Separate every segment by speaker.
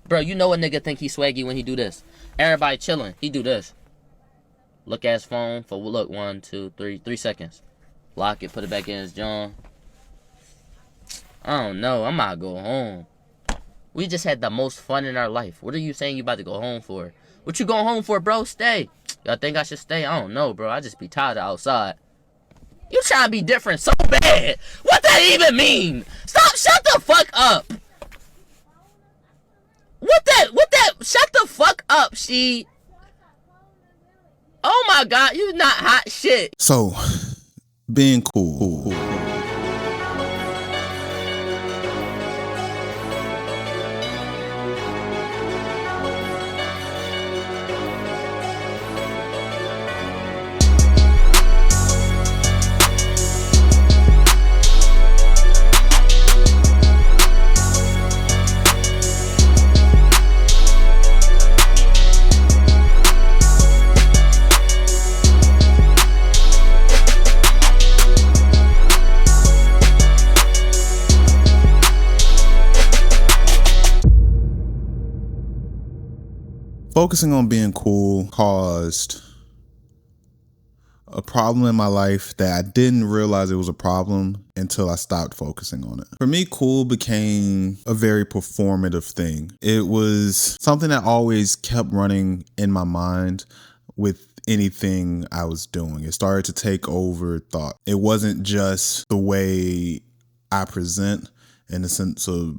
Speaker 1: Bro, you know a nigga think he swaggy when he do this. Everybody chilling, he do this. Look at his phone for, look, 1, 2, 3, 3 seconds. Lock it, put it back in his jaw. I don't know, I might go home. We just had the most fun in our life. What are you saying you about to go home for? What you going home for, bro? Stay. Y'all think I should stay? I don't know, bro. I just be tired of outside. You trying to be different so bad. What that even mean? Stop, shut the fuck up. What that, shut the fuck up, she. Oh my God, you not hot shit.
Speaker 2: So, being cool. Focusing on being cool caused a problem in my life that I didn't realize it was a problem until I stopped focusing on it. For me, cool became a very performative thing. It was something that always kept running in my mind with anything I was doing. It started to take over thought. It wasn't just the way I present in the sense of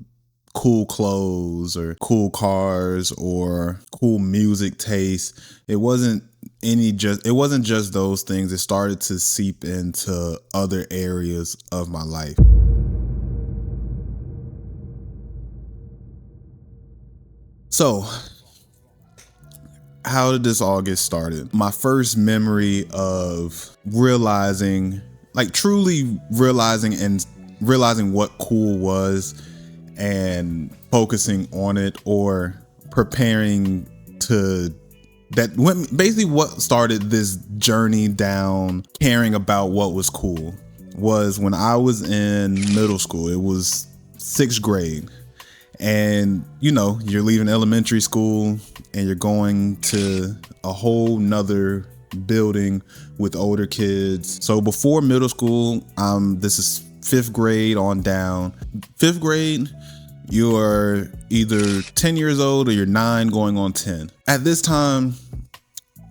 Speaker 2: cool clothes or cool cars or cool music taste. It wasn't just those things. It started to seep into other areas of my life. So, how did this all get started? My first memory of realizing, like truly realizing what cool was and focusing on it, or preparing to, that went basically what started this journey down caring about what was cool, was when I was in middle school. It was 6th grade, and you know, you're leaving elementary school and you're going to a whole nother building with older kids. So before middle school, this is 5th grade on down. 5th grade, you're either 10 years old or you're 9 going on 10. At this time,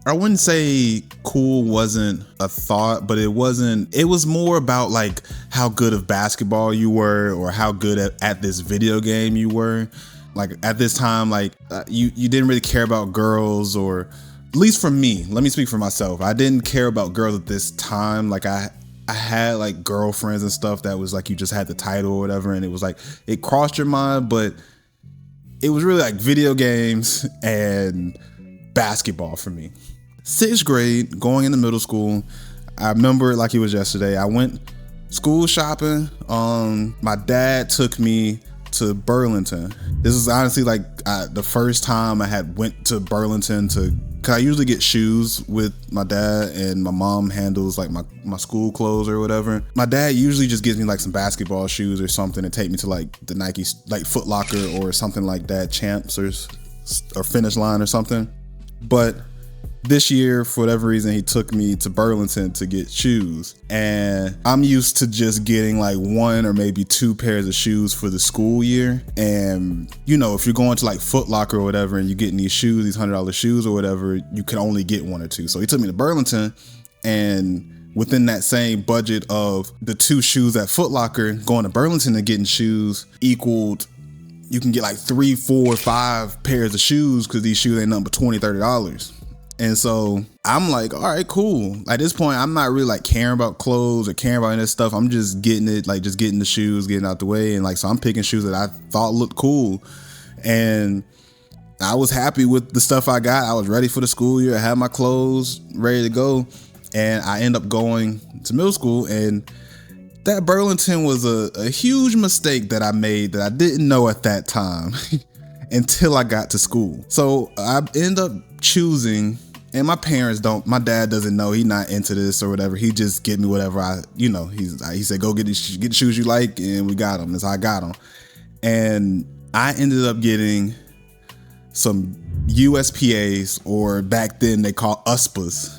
Speaker 2: I wouldn't say cool wasn't a thought, but it was more about like how good of basketball you were, or how good at this video game you were. Like at this time, like you didn't really care about girls, or at least for me, let me speak for myself. I didn't care about girls at this time. Like I had like girlfriends and stuff that was like, you just had the title or whatever, and it was like, it crossed your mind, but it was really like video games and basketball for me. 6th grade, going into middle school, I remember it like it was yesterday. I went school shopping. My dad took me to Burlington. This is honestly like the first time I had went to Burlington cause I usually get shoes with my dad, and my mom handles like my school clothes or whatever. My dad usually just gives me like some basketball shoes or something and take me to like the Nike, like Foot Locker or something like that, Champs or Finish Line or something. But this year, for whatever reason, he took me to Burlington to get shoes. And I'm used to just getting like 1 or maybe 2 pairs of shoes for the school year. And, you know, if you're going to like Foot Locker or whatever and you're getting these shoes, these $100 shoes or whatever, you can only get 1 or 2. So he took me to Burlington, and within that same budget of the 2 shoes at Foot Locker, going to Burlington and getting shoes equaled, you can get like 3, 4, 5 pairs of shoes, because these shoes ain't nothing but $20, $30. And so I'm like, all right, cool. At this point, I'm not really like caring about clothes or caring about any of this stuff. I'm just getting it, like just getting the shoes, getting out the way. And like, so I'm picking shoes that I thought looked cool. And I was happy with the stuff I got. I was ready for the school year. I had my clothes ready to go. And I end up going to middle school, and that Burlington was a huge mistake that I made that I didn't know at that time until I got to school. So I end up choosing, and my dad doesn't know, he not into this or whatever. He just get me whatever he said, go get the shoes you like, and we got them. That's how I got them. And I ended up getting some USPAs, or back then they call USPAs,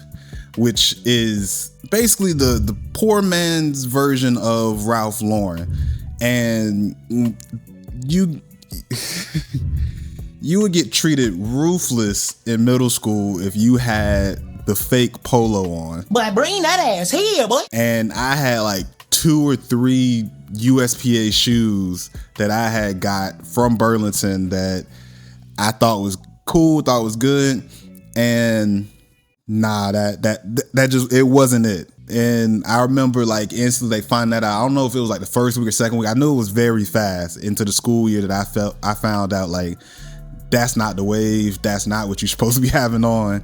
Speaker 2: which is basically the poor man's version of Ralph Lauren. And you you would get treated ruthless in middle school if you had the fake polo on.
Speaker 3: Boy, bring that ass here, boy.
Speaker 2: And I had like 2 or 3 USPA shoes that I had got from Burlington that I thought was cool, thought was good, and nah, that just, it wasn't it. And I remember like instantly they find that out. I don't know if it was like the first week or second week. I knew it was very fast into the school year that I found out like that's not the wave. That's not what you're supposed to be having on.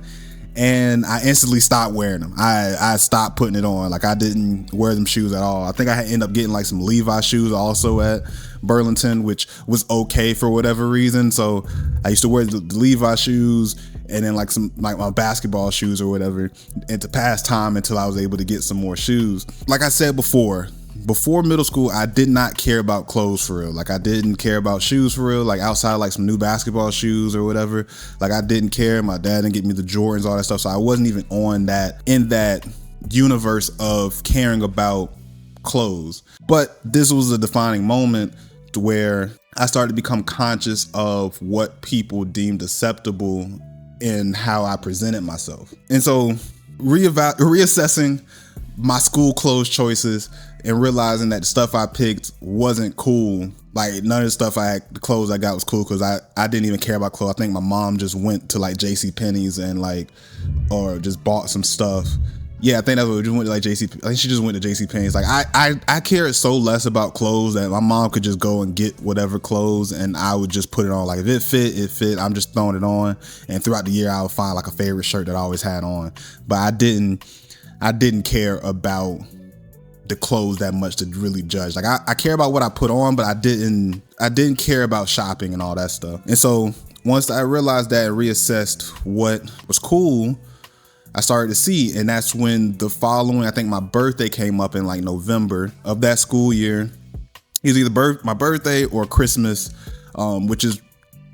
Speaker 2: And I instantly stopped wearing them. I stopped putting it on. Like I didn't wear them shoes at all. I think I ended up getting like some Levi shoes also at Burlington, which was okay for whatever reason. So I used to wear the Levi shoes and then like some like my basketball shoes or whatever, and to pass time until I was able to get some more shoes. Like I said before middle school, I did not care about clothes for real. Like I didn't care about shoes for real. Like outside like some new basketball shoes or whatever, like I didn't care. My dad didn't get me the Jordans, all that stuff. So I wasn't even in that universe of caring about clothes. But this was a defining moment where I started to become conscious of what people deemed acceptable in how I presented myself. And so reassessing my school clothes choices and realizing that the stuff I picked wasn't cool. Like none of the clothes I got was cool because I didn't even care about clothes. I think my mom just went to like JCPenney's and like, or just bought some stuff. Yeah, I think that's what we just went to, like I think she just went to JCPenney's. Like I cared so less about clothes that my mom could just go and get whatever clothes and I would just put it on. Like if it fit, I'm just throwing it on. And throughout the year I would find like a favorite shirt that I always had on. But I didn't care about the clothes that much to really judge. Like I care about what I put on, but I didn't care about shopping and all that stuff. And so once I realized that and reassessed what was cool, I started to see, and that's when the following, I think my birthday came up in like November of that school year. It was either my birthday or Christmas, which is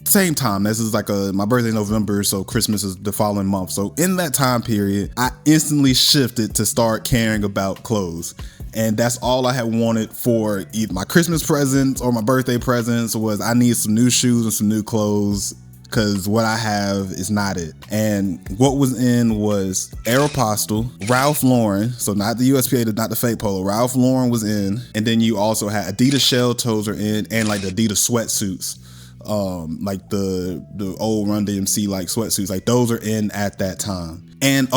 Speaker 2: same time. This is like my birthday in November, so Christmas is the following month. So in that time period, I instantly shifted to start caring about clothes. And that's all I had wanted for either my Christmas presents or my birthday presents was I need some new shoes and some new clothes because what I have is not it. And what was in was Aeropostale, Ralph Lauren, so not the USPA, not the fake polo, Ralph Lauren was in, and then you also had Adidas shell toes are in, and like the Adidas sweatsuits. Like the old Run DMC like sweatsuits, like those are in at that time. And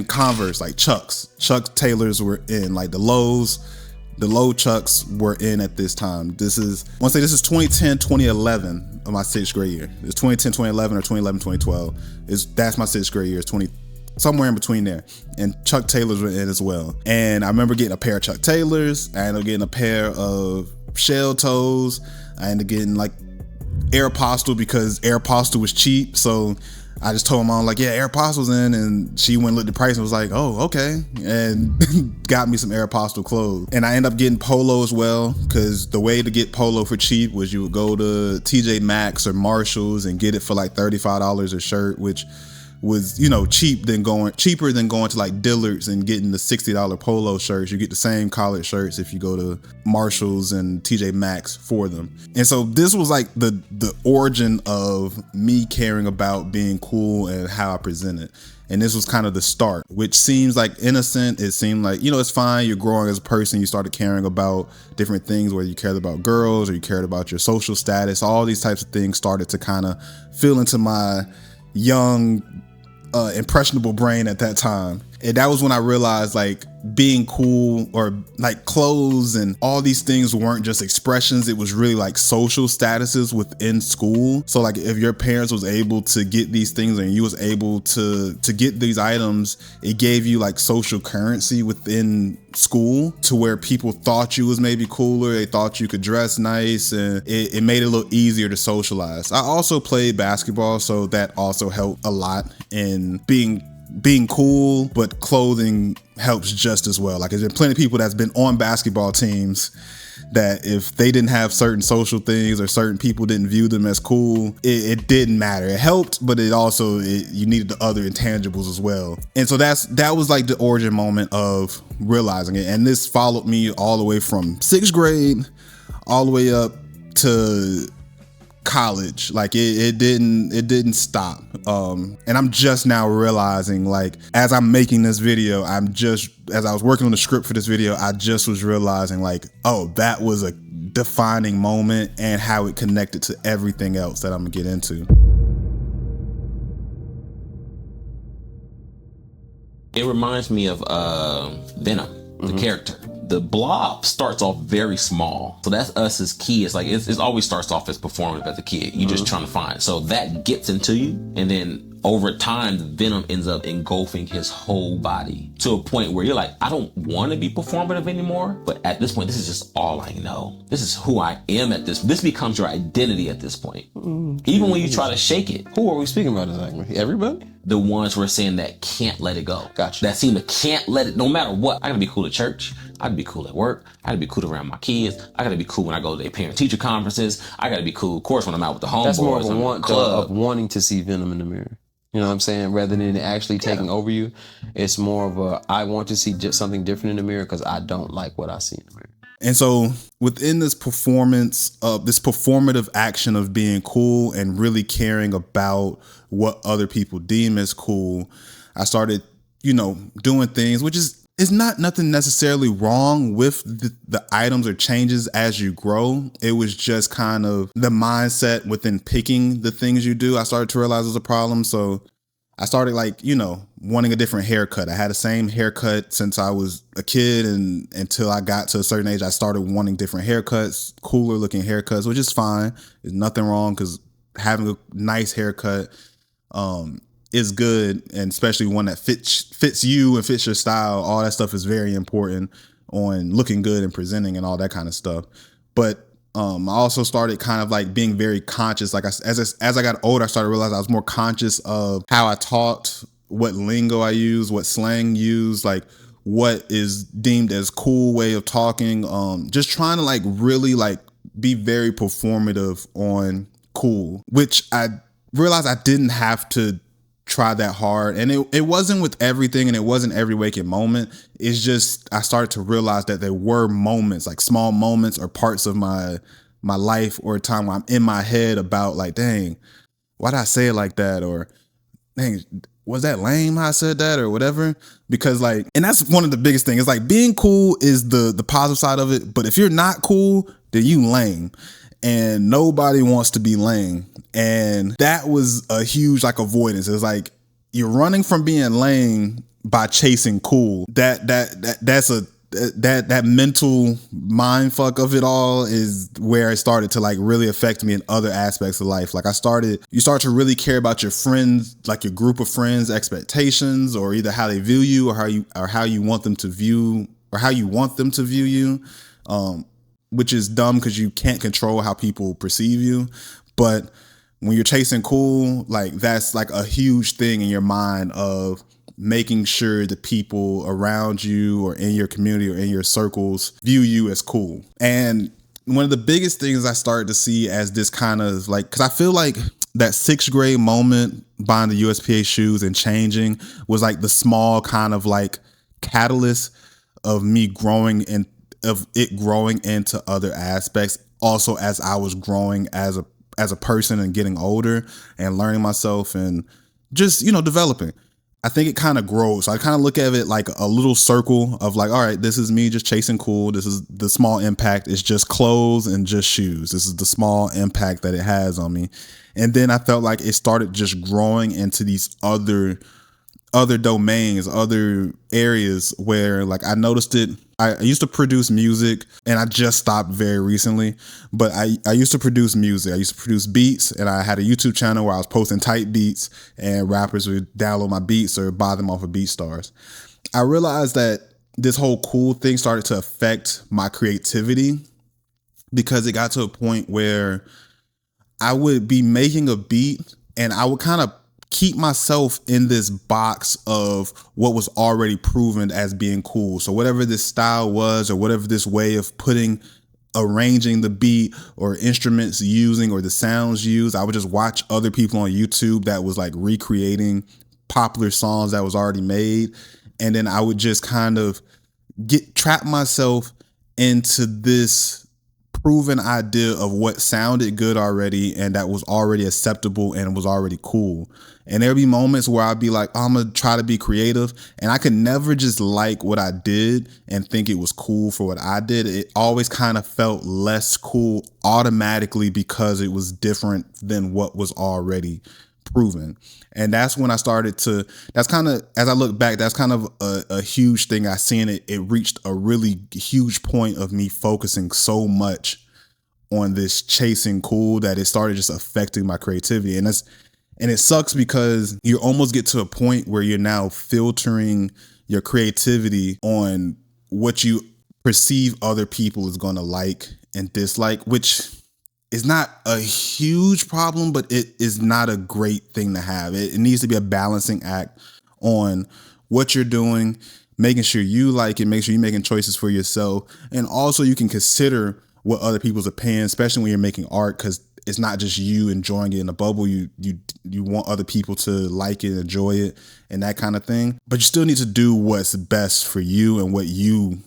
Speaker 2: Converse, like Chuck Taylors were in, like the low Chucks were in at this time. This is 2010, 2011 of my 6th grade year. It's 2010, 2011 or 2011, 2012. That's my 6th grade year. It's somewhere in between there. And Chuck Taylors were in as well. And I remember getting a pair of Chuck Taylors. I ended up getting a pair of shell toes. I ended up getting like Aeropostale because Aeropostale was cheap. So I just told my mom like, yeah, Aeropostale's in, and she went and looked at the price and was like, oh, okay, and got me some Aeropostale clothes. And I ended up getting polo as well because the way to get polo for cheap was you would go to TJ Maxx or Marshalls and get it for like $35 a shirt, which was, cheaper than going to like Dillard's and getting the $60 polo shirts. You get the same collared shirts if you go to Marshalls and TJ Maxx for them. And so this was like the origin of me caring about being cool and how I presented. And this was kind of the start, which seems like innocent. It seemed like, it's fine. You're growing as a person. You started caring about different things, whether you cared about girls or you cared about your social status. All these types of things started to kind of fill into my young, impressionable brain at that time. And that was when I realized like being cool or like clothes and all these things weren't just expressions. It was really like social statuses within school. So like if your parents was able to get these things and you was able to get these items, it gave you like social currency within school to where people thought you was maybe cooler. They thought you could dress nice, and it made it a little easier to socialize. I also played basketball, so that also helped a lot in being being cool, but clothing helps just as well. Like there's been plenty of people that's been on basketball teams that if they didn't have certain social things or certain people didn't view them as cool, it didn't matter. It helped, but you needed the other intangibles as well. And so that was like the origin moment of realizing it. And this followed me all the way from 6th grade all the way up to college. Like it didn't stop. And I'm just now realizing, like, as I'm making this video, as I was working on the script for this video, I just was realizing, like, oh, that was a defining moment and how it connected to everything else that I'm gonna get into.
Speaker 4: It reminds me of Venom, the character. The Blob starts off very small. So that's us as kids. Like it always starts off as performative as a kid. You're just trying to find. So that gets into you. And then over time, the Venom ends up engulfing his whole body to a point where you're like, I don't want to be performative anymore. But at this point, this is just all I know. This is who I am at this. This becomes your identity at this point. Even when you try to shake it.
Speaker 5: Who are we speaking about exactly? Everybody?
Speaker 4: The ones we're saying that can't let it go.
Speaker 5: Gotcha.
Speaker 4: That seem to can't let it, no matter what. I gotta be cool at church. I gotta be cool at work. I gotta be cool around my kids. I gotta be cool when I go to their parent-teacher conferences. I gotta be cool, of course, when I'm out with the homeboys.
Speaker 5: That's more of a
Speaker 4: want
Speaker 5: of wanting to see Venom in the mirror. You know what I'm saying? Rather than actually taking over you, it's more of a, I want to see just something different in the mirror because I don't like what I see in the mirror.
Speaker 2: And so within this performance of this performative action of being cool and really caring about what other people deem as cool, I started, doing things, which is not nothing necessarily wrong with the items or changes as you grow. It was just kind of the mindset within picking the things you do. I started to realize was a problem. So I started wanting a different haircut. I had the same haircut since I was a kid, and until I got to a certain age, I started wanting different haircuts, cooler looking haircuts, which is fine. There's nothing wrong because having a nice haircut is good, and especially one that fits you and fits your style. All that stuff is very important on looking good and presenting and all that kind of stuff. But I also started kind of like being very conscious. Like as I got older, I started realizing I was more conscious of how I talked, what lingo I use, what slang use, like what is deemed as cool way of talking. Just trying to like really like be very performative on cool, which I realized I didn't have to try that hard. And it wasn't with everything, and it wasn't every waking moment. It's just I started to realize that there were moments, like small moments or parts of my life or a time where I'm in my head about like, dang, why did I say it like that? Or dang, was that lame how I said that or whatever? Because like, and that's one of the biggest things. It's like being cool is the positive side of it. But if you're not cool, then you lame. And nobody wants to be lame. And that was a huge like avoidance. It's like you're running from being lame by chasing cool. That's that mental mind fuck of it all is where it started to like really affect me in other aspects of life. Like you start to really care about your friends, like your group of friends' expectations, or either how they view you or how you want them to view you. Which is dumb because you can't control how people perceive you. But when you're chasing cool, like that's like a huge thing in your mind of making sure the people around you or in your community or in your circles view you as cool. And one of the biggest things I started to see as this kind of like, because I feel like that 6th grade moment buying the USPA shoes and changing was like the small kind of like catalyst of me growing into other aspects. Also, as I was growing as a person and getting older and learning myself and just, developing. I think it kind of grows. So I kind of look at it like a little circle of like, all right, this is me just chasing cool. This is the small impact. It's just clothes and just shoes. This is the small impact that it has on me. And then I felt like it started just growing into these other domains, other areas where like I noticed it. I used to produce music, and I just stopped very recently, but I used to produce music. I used to produce beats, and I had a YouTube channel where I was posting tight beats, and rappers would download my beats or buy them off of BeatStars. I realized that this whole cool thing started to affect my creativity because it got to a point where I would be making a beat and I would kind of keep myself in this box of what was already proven as being cool. So whatever this style was, or whatever this way of arranging the beat or instruments using or the sounds used, I would just watch other people on YouTube that was like recreating popular songs that was already made. And then I would just kind of trap myself into this proven idea of what sounded good already and that was already acceptable and was already cool. And there'd be moments where I'd be like, oh, I'm gonna try to be creative, and I could never just like what I did and think it was cool for what I did. It always kind of felt less cool automatically because it was different than what was already proven. And that's when I started to, that's kind of, as I look back, that's kind of a huge thing I seen. It reached a really huge point of me focusing so much on this chasing cool that it started just affecting my creativity. And it sucks because you almost get to a point where you're now filtering your creativity on what you perceive other people is going to like and dislike, which is not a huge problem, but it is not a great thing to have. It needs to be a balancing act on what you're doing, making sure you like it, make sure you're making choices for yourself. And also you can consider what other people's opinion, especially when you're making art, because it's not just you enjoying it in a bubble. You want other people to like it, enjoy it, and that kind of thing. But you still need to do what's best for you and what you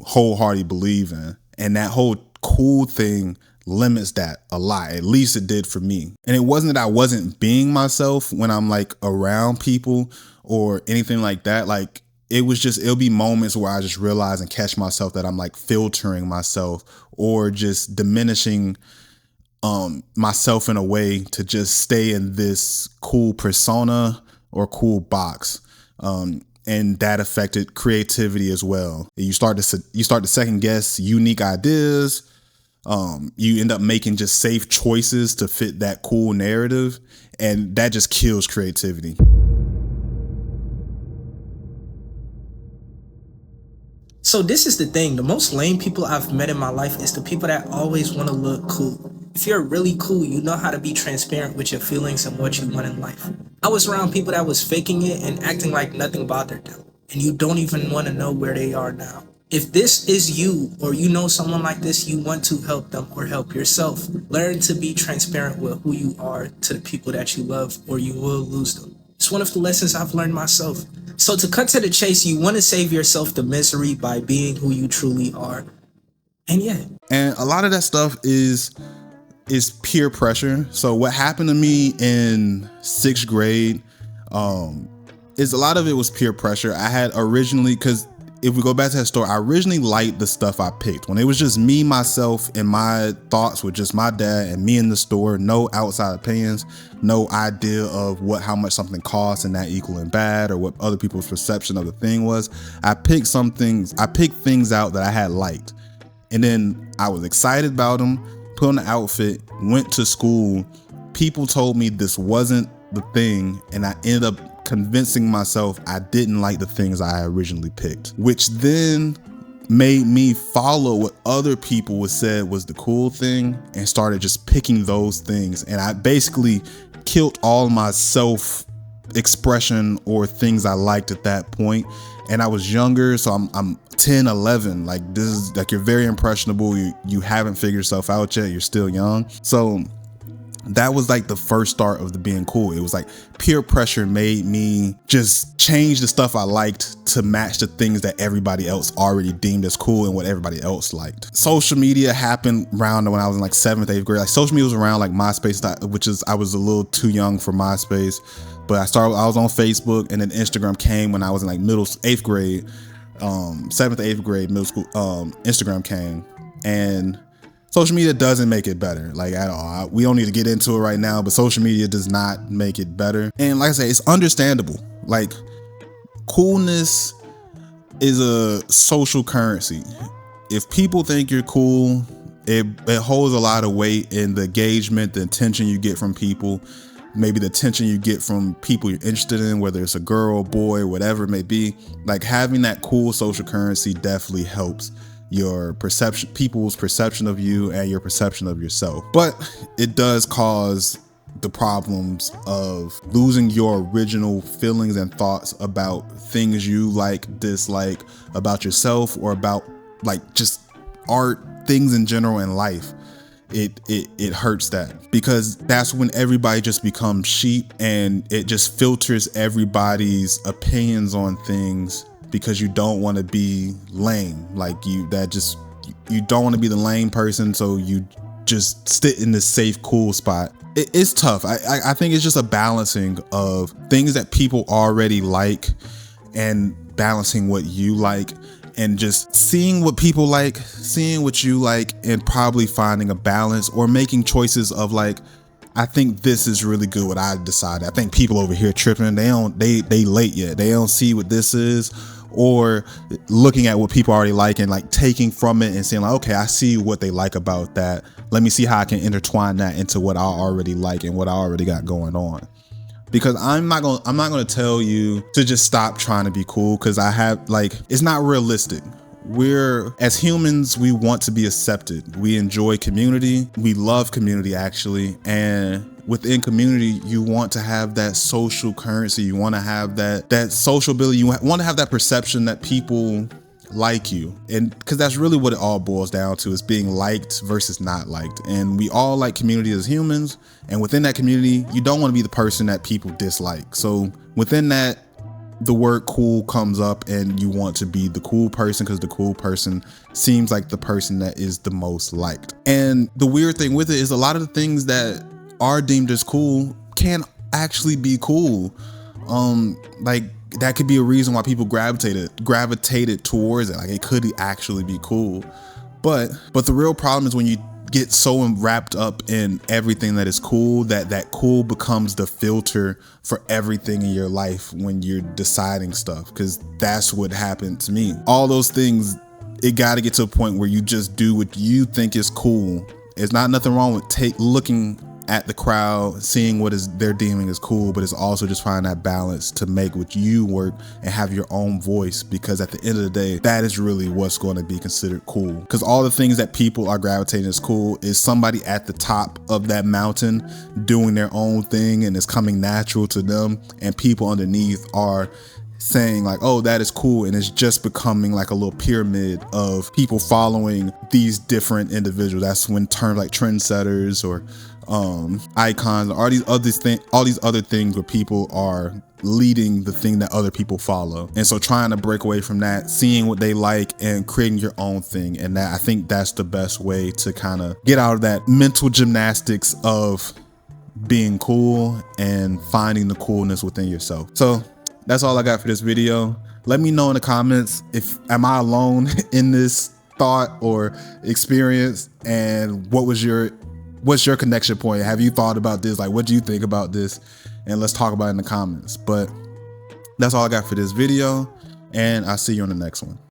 Speaker 2: wholeheartedly believe in. And that whole cool thing limits that a lot. At least it did for me. And it wasn't that I wasn't being myself when I'm like around people or anything like that. Like it was just, it'll be moments where I just realize and catch myself that I'm like filtering myself or just diminishing myself in a way to just stay in this cool persona or cool box. And that affected creativity as well. You start to second guess unique ideas. You end up making just safe choices to fit that cool narrative, and that just kills creativity.
Speaker 3: So this is the thing. The most lame people I've met in my life is the people that always want to look cool. If you're really cool, you know how to be transparent with your feelings and what you want in life. I was around people that was faking it and acting like nothing bothered them, and you don't even want to know where they are now. If this is you, or you know someone like this, you want to help them or help yourself. Learn to be transparent with who you are to the people that you love, or you will lose them. It's one of the lessons I've learned myself. So to cut to the chase, you want to save yourself the misery by being who you truly are. And yeah.
Speaker 2: And a lot of that stuff is peer pressure. So what happened to me in 6th grade is a lot of it was peer pressure. I had originally, because if we go back to that story, I originally liked the stuff I picked. When it was just me, myself, and my thoughts with just my dad and me in the store, no outside opinions, no idea of how much something costs and that equaling bad or what other people's perception of the thing was. I picked things out that I had liked. And then I was excited about them, put on the outfit, went to school. People told me this wasn't the thing, and I ended up convincing myself I didn't like the things I originally picked, which then made me follow what other people said was the cool thing and started just picking those things. And I basically killed all my self expression or things I liked at that point. And I was younger, so I'm 10, 11. Like this is like, you're very impressionable. You haven't figured yourself out yet. You're still young. So that was like the first start of the being cool. It was like peer pressure made me just change the stuff I liked to match the things that everybody else already deemed as cool and what everybody else liked. Social media happened around when I was in like 7th, 8th grade. Like social media was around like MySpace, which is, I was a little too young for MySpace, but I was on Facebook, and then Instagram came when I was in like 8th grade, 7th, 8th grade, middle school. Instagram came, and social media doesn't make it better, like at all. We don't need to get into it right now, but social media does not make it better. And like I say, it's understandable. Like coolness is a social currency. If people think you're cool, it holds a lot of weight in the engagement, the attention you get from people, maybe the attention you get from people you're interested in, whether it's a girl, boy, whatever it may be. Like having that cool social currency definitely helps your perception, people's perception of you and your perception of yourself. But it does cause the problems of losing your original feelings and thoughts about things you like, dislike, about yourself, or about like just art, things in general in life. It hurts that, because that's when everybody just becomes sheep, and it just filters everybody's opinions on things, because you don't want to be lame. Like you don't want to be the lame person, so you just sit in this safe, cool spot. It's tough. I think it's just a balancing of things that people already like and balancing what you like, and just seeing what people like, seeing what you like, and probably finding a balance, or making choices of like, I think this is really good what I decided. I think people over here tripping, they late yet. They don't see what this is, or looking at what people already like and like taking from it and saying like, okay, I see what they like about that. Let me see how I can intertwine that into what I already like and what I already got going on. Because I'm not gonna tell you to just stop trying to be cool, because it's not realistic. As humans, we want to be accepted. We enjoy community. We love community, actually. And within community, you want to have that social currency. You want to have that social ability. You want to have that perception that people like you, and because that's really what it all boils down to, is being liked versus not liked. And we all like community as humans, and within that community, you don't want to be the person that people dislike. So within that, the word cool comes up, and you want to be the cool person, because the cool person seems like the person that is the most liked. And the weird thing with it is a lot of the things that are deemed as cool can actually be cool. Like that could be a reason why people gravitated towards it. Like it could actually be cool. But the real problem is when you get so wrapped up in everything that is cool, that cool becomes the filter for everything in your life when you're deciding stuff. Because that's what happened to me. All those things, it got to get to a point where you just do what you think is cool. It's not nothing wrong with looking at the crowd, seeing what they're deeming as cool, but it's also just finding that balance to make what you work and have your own voice, because at the end of the day, that is really what's going to be considered cool. Because all the things that people are gravitating as cool is somebody at the top of that mountain doing their own thing, and it's coming natural to them, and people underneath are saying like, oh, that is cool, and it's just becoming like a little pyramid of people following these different individuals. That's when terms like trendsetters or icons, all these other things where people are leading the thing that other people follow. And so trying to break away from that, seeing what they like, and creating your own thing. And that, I think that's the best way to kind of get out of that mental gymnastics of being cool and finding the coolness within yourself. So that's all I got for this video. Let me know in the comments, am I alone in this thought or experience, and what's your connection point? Have you thought about this? Like, what do you think about this? And let's talk about it in the comments. But that's all I got for this video, and I'll see you on the next one.